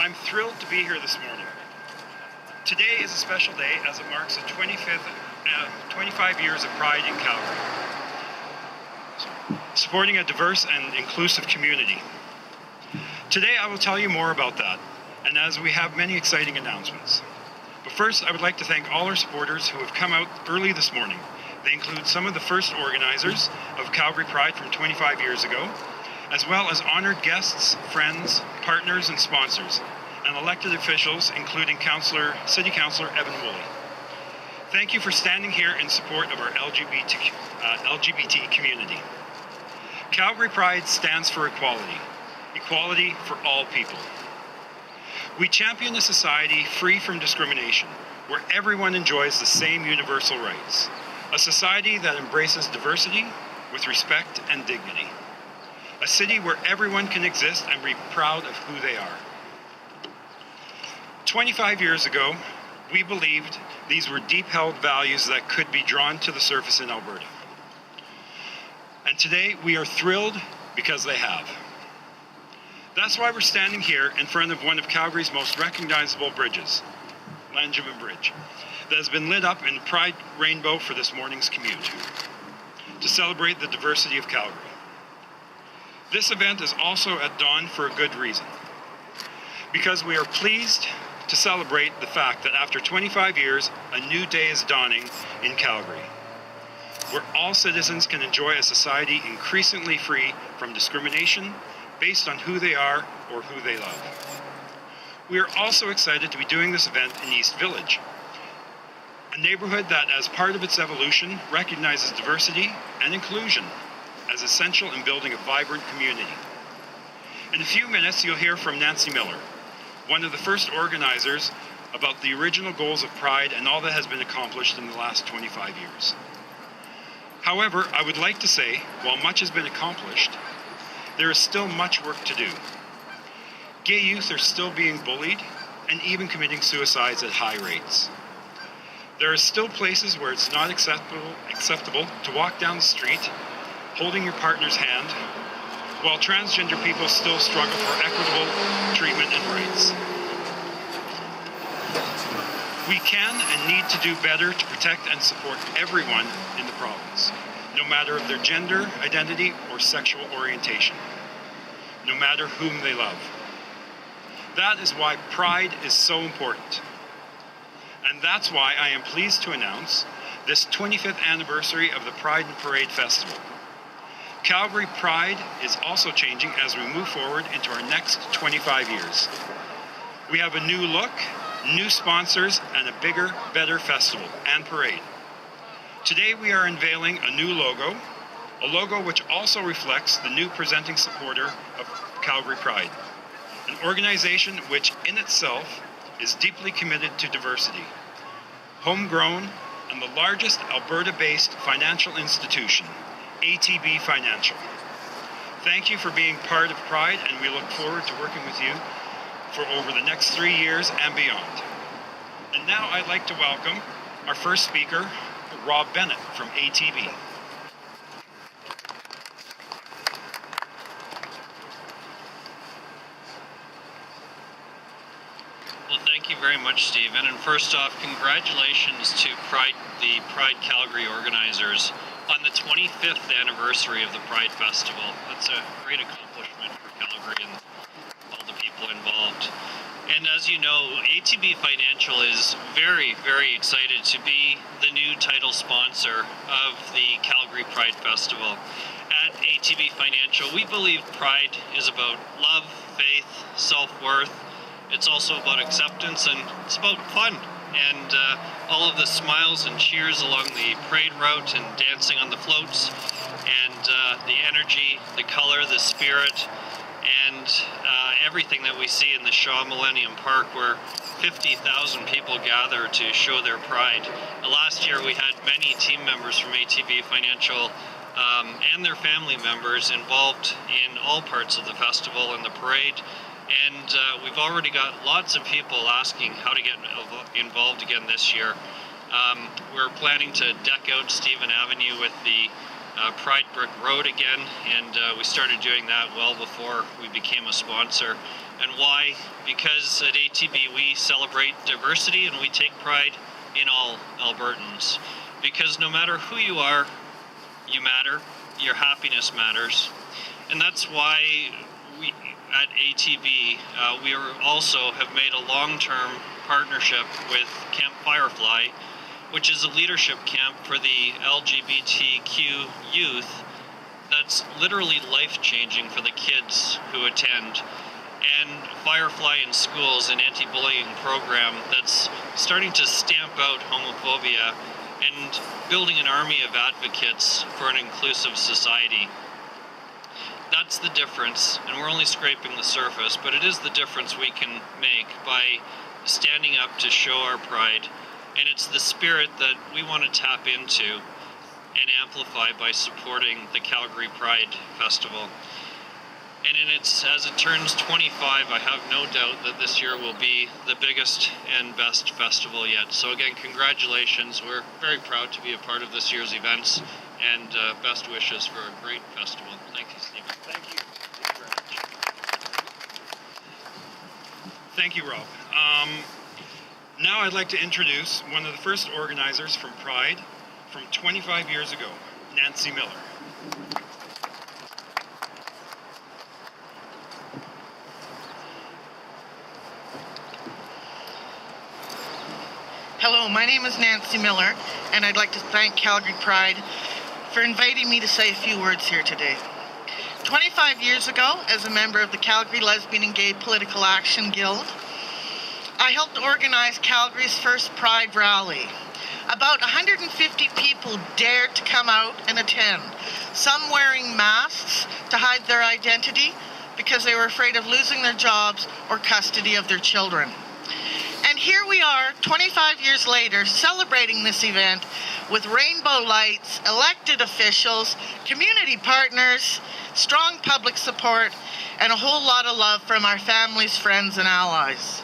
I'm thrilled to be here this morning. Today is a special day as it marks the 25 years of Pride in Calgary, supporting a diverse and inclusive community. Today I will tell you more about that, and as we have many exciting announcements. But first, I would like to thank all our supporters who have come out early this morning. They include some of the first organizers of Calgary Pride from 25 years ago, as well as honored guests, friends, partners, and sponsors, and elected officials, including City Councillor Evan Woolley. Thank you for standing here in support of our LGBT community. Calgary Pride stands for equality, equality for all people. We champion a society free from discrimination, where everyone enjoys the same universal rights, a society that embraces diversity with respect and dignity, a city where everyone can exist and be proud of who they are. 25 years ago, we believed these were deep-held values that could be drawn to the surface in Alberta. And today, we are thrilled because they have. That's why we're standing here in front of one of Calgary's most recognizable bridges, Langevin Bridge, that has been lit up in Pride Rainbow for this morning's commute, to celebrate the diversity of Calgary. This event is also at dawn for a good reason, because we are pleased to celebrate the fact that after 25 years, a new day is dawning in Calgary, where all citizens can enjoy a society increasingly free from discrimination based on who they are or who they love. We are also excited to be doing this event in East Village, a neighborhood that, as part of its evolution, recognizes diversity and inclusion as essential in building a vibrant community. In a few minutes, you'll hear from Nancy Miller, one of the first organizers, about the original goals of Pride and all that has been accomplished in the last 25 years. However, I would like to say, while much has been accomplished, there is still much work to do. Gay youth are still being bullied and even committing suicides at high rates. There are still places where it's not acceptable to walk down the street holding your partner's hand, while transgender people still struggle for equitable treatment and rights. We can and need to do better to protect and support everyone in the province, no matter of their gender, identity, or sexual orientation, no matter whom they love. That is why Pride is so important. And that's why I am pleased to announce this 25th anniversary of the Pride and Parade Festival. Calgary Pride is also changing as we move forward into our next 25 years. We have a new look, new sponsors, and a bigger, better festival and parade. Today we are unveiling a new logo, a logo which also reflects the new presenting supporter of Calgary Pride, an organization which in itself is deeply committed to diversity, homegrown, and the largest Alberta-based financial institution, ATB Financial. Thank you for being part of Pride, and we look forward to working with you for over the next 3 years and beyond. And now I'd like to welcome our first speaker, Rob Bennett from ATB. Well, thank you very much, Stephen. And first off, congratulations to the Pride Calgary organizers on the 25th anniversary of the Pride Festival. That's a great accomplishment for Calgary and all the people involved. And as you know, ATB Financial is very, very excited to be the new title sponsor of the Calgary Pride Festival. At ATB Financial, we believe Pride is about love, faith, self-worth. It's also about acceptance, and it's about fun. And all of the smiles and cheers along the parade route and dancing on the floats, and the energy, the color, the spirit, and everything that we see in the Shaw Millennium Park, where 50,000 people gather to show their pride. Last year we had many team members from ATB Financial and their family members involved in all parts of the festival and the parade. And we've already got lots of people asking how to get involved again this year. We're planning to deck out Stephen Avenue with the Pride Brick Road again, and we started doing that well before we became a sponsor. And why? Because at ATB we celebrate diversity and we take pride in all Albertans. Because no matter who you are, you matter, your happiness matters. And that's why we at ATB, we also have made a long-term partnership with Camp Firefly, which is a leadership camp for the LGBTQ youth that's literally life-changing for the kids who attend. And Firefly in Schools, an anti-bullying program that's starting to stamp out homophobia and building an army of advocates for an inclusive society. That's the difference, and we're only scraping the surface, but it is the difference we can make by standing up to show our pride. And it's the spirit that we want to tap into and amplify by supporting the Calgary Pride Festival. And as it turns 25, I have no doubt that this year will be the biggest and best festival yet. So again, congratulations. We're very proud to be a part of this year's events, and best wishes for a great festival. Thank you, Stephen. Thank you. Thank you very much. Thank you, Rob. Now I'd like to introduce one of the first organizers from Pride from 25 years ago, Nancy Miller. Hello, my name is Nancy Miller, and I'd like to thank Calgary Pride for inviting me to say a few words here today. 25 years ago, as a member of the Calgary Lesbian and Gay Political Action Guild, I helped organize Calgary's first Pride rally. About 150 people dared to come out and attend, some wearing masks to hide their identity because they were afraid of losing their jobs or custody of their children. And here we are, 25 years later, celebrating this event with rainbow lights, elected officials, community partners, strong public support, and a whole lot of love from our families, friends, and allies.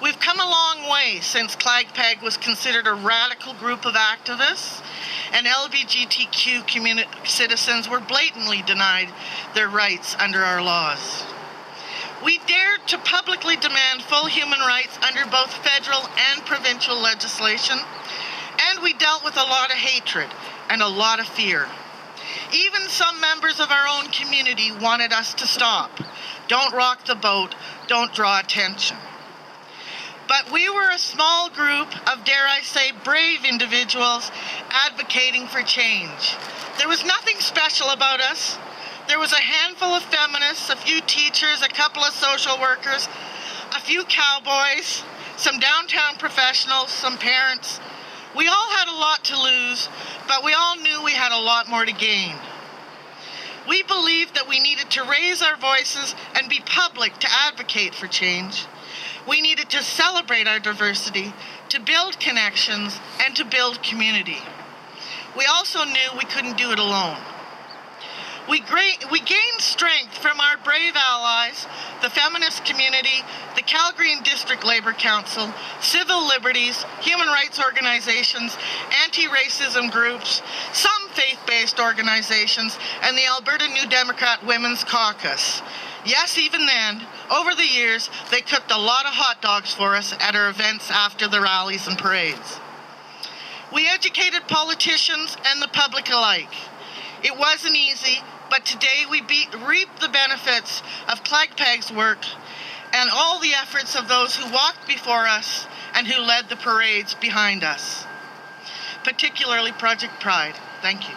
We've come a long way since CLAGPAG was considered a radical group of activists, and LGBTQ citizens were blatantly denied their rights under our laws. We dared to publicly demand full human rights under both federal and provincial legislation, and we dealt with a lot of hatred and a lot of fear. Even some members of our own community wanted us to stop. Don't rock the boat, don't draw attention. But we were a small group of, dare I say, brave individuals advocating for change. There was nothing special about us. There was a handful of feminists, a few teachers, a couple of social workers, a few cowboys, some downtown professionals, some parents. We all had a lot to lose, but we all knew we had a lot more to gain. We believed that we needed to raise our voices and be public to advocate for change. We needed to celebrate our diversity, to build connections, and to build community. We also knew we couldn't do it alone. We gained strength from our brave allies, the feminist community, the Calgary and District Labour Council, civil liberties, human rights organizations, anti-racism groups, some faith-based organizations, and the Alberta New Democrat Women's Caucus. Yes, even then, over the years, they cooked a lot of hot dogs for us at our events after the rallies and parades. We educated politicians and the public alike. It wasn't easy, but today we reap the benefits of CLAGPAG's work and all the efforts of those who walked before us and who led the parades behind us, particularly Project Pride. Thank you.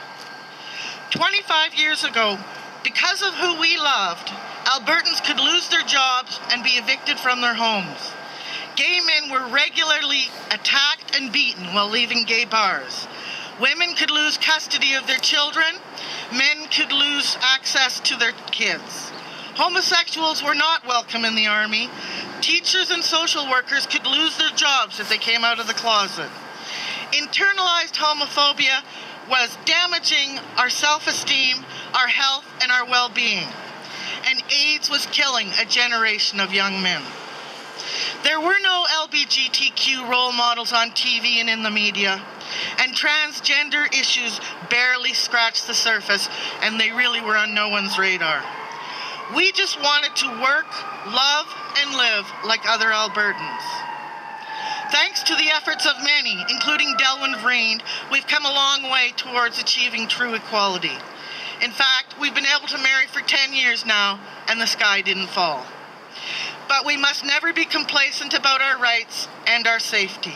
25 years ago, because of who we loved, Albertans could lose their jobs and be evicted from their homes. Gay men were regularly attacked and beaten while leaving gay bars. Women could lose custody of their children. Men could lose access to their kids. Homosexuals were not welcome in the army. Teachers and social workers could lose their jobs if they came out of the closet. Internalized homophobia was damaging our self-esteem, our health, and our well-being. And AIDS was killing a generation of young men. There were no LGBTQ role models on TV and in the media. And transgender issues barely scratched the surface, and they really were on no one's radar. We just wanted to work, love, and live like other Albertans. Thanks to the efforts of many, including Delwyn Vrain, we've come a long way towards achieving true equality. In fact, we've been able to marry for 10 years now, and the sky didn't fall. But we must never be complacent about our rights and our safety.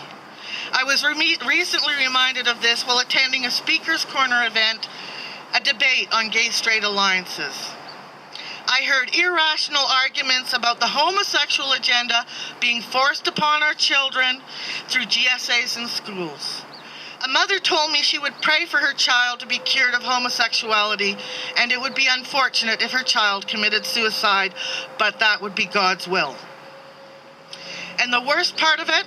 I was recently reminded of this while attending a Speaker's Corner event, a debate on gay-straight alliances. I heard irrational arguments about the homosexual agenda being forced upon our children through GSAs in schools. A mother told me she would pray for her child to be cured of homosexuality, and it would be unfortunate if her child committed suicide, but that would be God's will. And the worst part of it?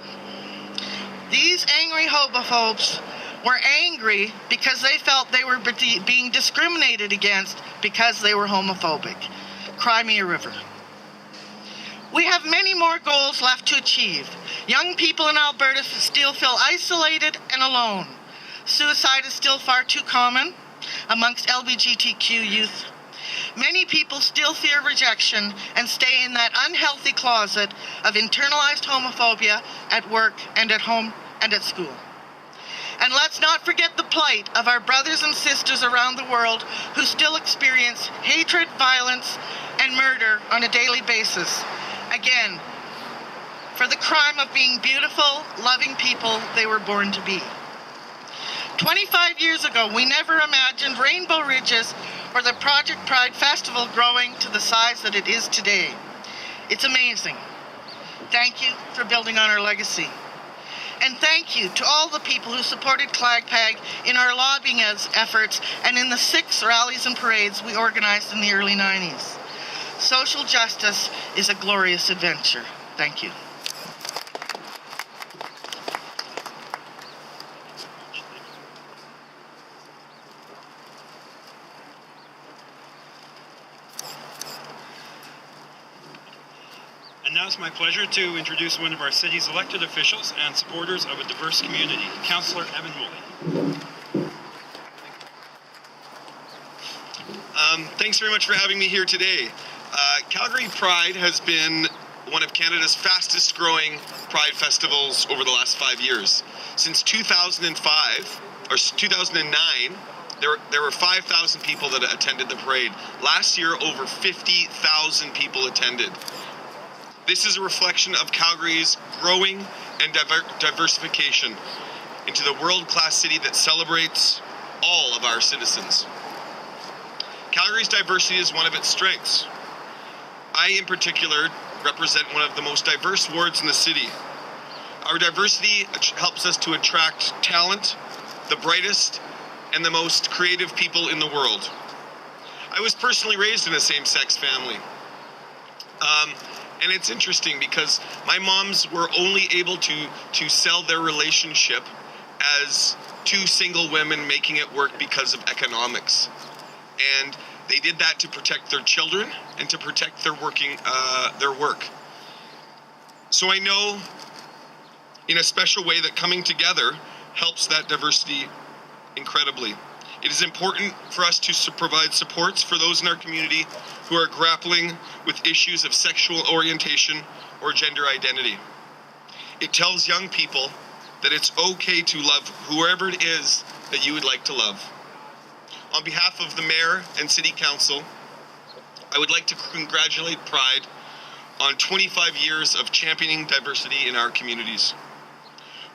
These angry homophobes were angry because they felt they were being discriminated against because they were homophobic. Cry me a river. We have many more goals left to achieve. Young people in Alberta still feel isolated and alone. Suicide is still far too common amongst LGBTQ youth. Many people still fear rejection and stay in that unhealthy closet of internalized homophobia at work and at home and at school. And let's not forget the plight of our brothers and sisters around the world who still experience hatred, violence, and murder on a daily basis. Again, for the crime of being beautiful, loving people they were born to be. 25 years ago, we never imagined Rainbow Ridges or the Project Pride Festival growing to the size that it is today. It's amazing. Thank you for building on our legacy. And thank you to all the people who supported CLAGPAG in our lobbying efforts and in the 6 rallies and parades we organized in the early 90s. Social justice is a glorious adventure. Thank you. And now it's my pleasure to introduce one of our city's elected officials and supporters of a diverse community, Councillor Evan Woolley. Thanks very much for having me here today. Calgary Pride has been one of Canada's fastest growing Pride festivals over the last 5 years. Since 2005, or 2009, there were 5,000 people that attended the parade. Last year, over 50,000 people attended. This is a reflection of Calgary's growing and diversification into the world-class city that celebrates all of our citizens. Calgary's diversity is one of its strengths. I, in particular, represent one of the most diverse wards in the city. Our diversity helps us to attract talent, the brightest, and the most creative people in the world. I was personally raised in a same-sex family. And it's interesting because my moms were only able to sell their relationship as 2 single women making it work because of economics. And they did that to protect their children and to protect their work. So I know in a special way that coming together helps that diversity incredibly. It is important for us to provide supports for those in our community who are grappling with issues of sexual orientation or gender identity. It tells young people that it's okay to love whoever it is that you would like to love. On behalf of the Mayor and City Council, I would like to congratulate Pride on 25 years of championing diversity in our communities.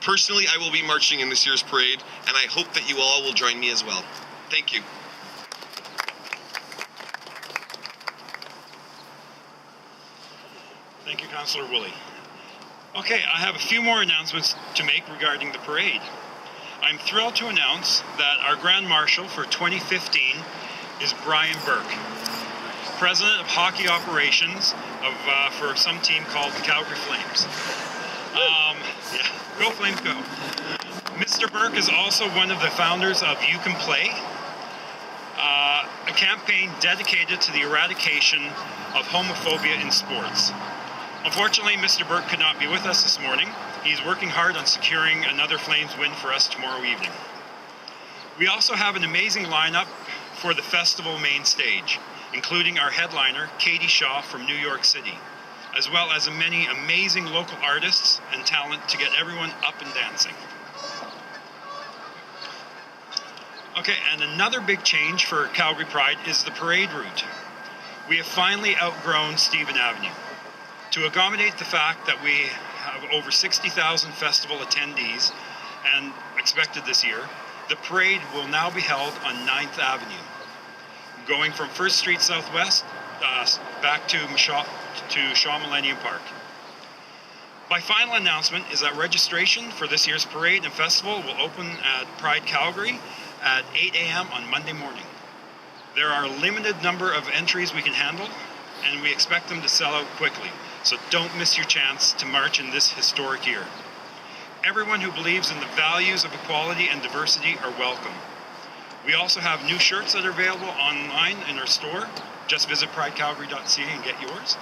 Personally, I will be marching in this year's parade, and I hope that you all will join me as well. Thank you. Thank you, Councillor Woolley. Okay, I have a few more announcements to make regarding the parade. I'm thrilled to announce that our Grand Marshal for 2015 is Brian Burke, President of Hockey Operations for some team called the Calgary Flames. Yeah, go Flames, go. Mr. Burke is also one of the founders of You Can Play, a campaign dedicated to the eradication of homophobia in sports. Unfortunately, Mr. Burke could not be with us this morning. He's working hard on securing another Flames win for us tomorrow evening. We also have an amazing lineup for the festival main stage, including our headliner, Katie Shaw from New York City, as well as many amazing local artists and talent to get everyone up and dancing. Okay, and another big change for Calgary Pride is the parade route. We have finally outgrown Stephen Avenue. To accommodate the fact that we have over 60,000 festival attendees and expected this year, the parade will now be held on 9th Avenue, going from 1st Street Southwest back to Shaw Millennium Park. My final announcement is that registration for this year's parade and festival will open at Pride Calgary at 8 a.m. on Monday morning. There are a limited number of entries we can handle, and we expect them to sell out quickly, so don't miss your chance to march in this historic year. Everyone who believes in the values of equality and diversity are welcome. We also have new shirts that are available online in our store. Just visit pridecalgary.ca and get yours.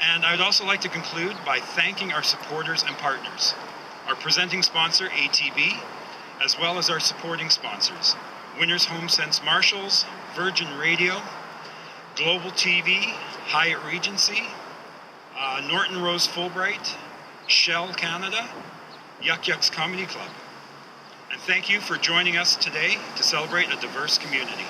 And I'd also like to conclude by thanking our supporters and partners, our presenting sponsor, ATB, as well as our supporting sponsors, Winners Home Sense Marshalls, Virgin Radio, Global TV, Hyatt Regency, Norton Rose Fulbright, Shell Canada, Yuck Yucks Comedy Club. And thank you for joining us today to celebrate a diverse community.